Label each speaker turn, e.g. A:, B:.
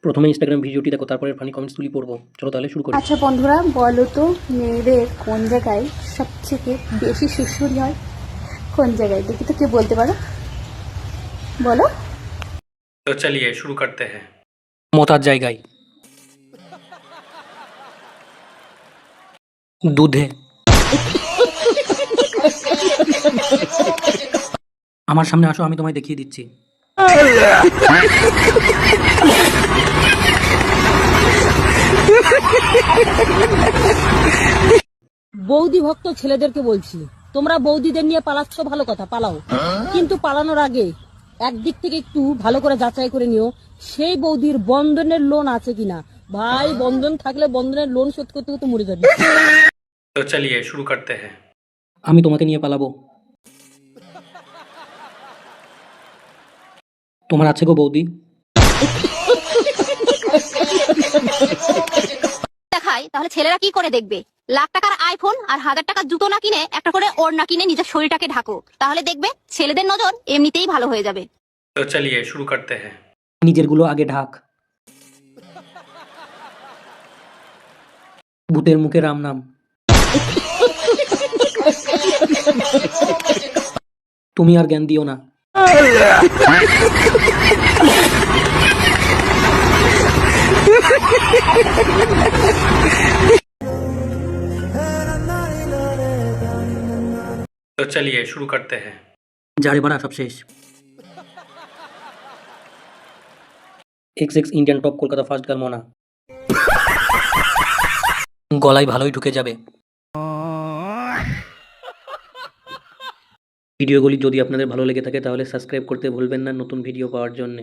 A: প্রথমে ইনস্টাগ্রাম ভিডিওটি দেখো, তারপরে ফানি কমেন্টস তুলি পড়বো। চলো তাহলে শুরু করি।
B: আচ্ছা বন্ধুরা, বলো তো মেয়েদের কোন জায়গায় সবথেকে বেশি সুশ্রী হয়? কোন জায়গায় দেখি তো, কে বলতে পারো? বলো।
A: তো চলিए শুরু করতে हैं। মতার জায়গায়, দুধে। আমার সামনে আসো, আমি তোমায় দেখিয়ে দিচ্ছি।
C: বৌদি ভক্ত ছেলেদেরকে বলছি, তোমরা বৌদিদের নিয়ে পালাচ্ছ, ভালো কথা, পালাও, কিন্তু পালানোর আগে একদিক থেকে একটু ভালো করে যাচাই করে নিও সেই বৌদির বন্ধনের লোন আছে কিনা। ভাই, বন্ধন থাকলে বন্ধনের লোন শোধ করতে করতে মরে যাবে।
A: তো চলিए শুরু করতে हैं। আমি তোমাকে নিয়ে পালাবো। তোমার আছে গো বৌদি।
D: দেখায় তাহলে ছেলেরা কি করে দেখবে? লাখ টাকার আইফোন আর 1000 টাকার জুতো না কিনে একটা করে ওড়না কিনে নিজের শরীরটাকে ঢাকো, তাহলে দেখবে ছেলেদের নজর এমনিতেই ভালো হয়ে যাবে।
A: তো চলিए শুরু করতে हैं। নিজের গুলো আগে ঢাক। ভূতের মুখে রাম নাম। তুমি আর জ্ঞান দিও না। तो चलिए शुरू करते हैं। যারে বাড়া সব শেষ। XX Indian top Kolkata first girl Mona. গলায় ভালোই ঢুকে যাবে। ভিডিওগুলি যদি আপনাদের ভালো লেগে থাকে তাহলে সাবস্ক্রাইব করতে ভুলবেন না নতুন ভিডিও পাওয়ার জন্য।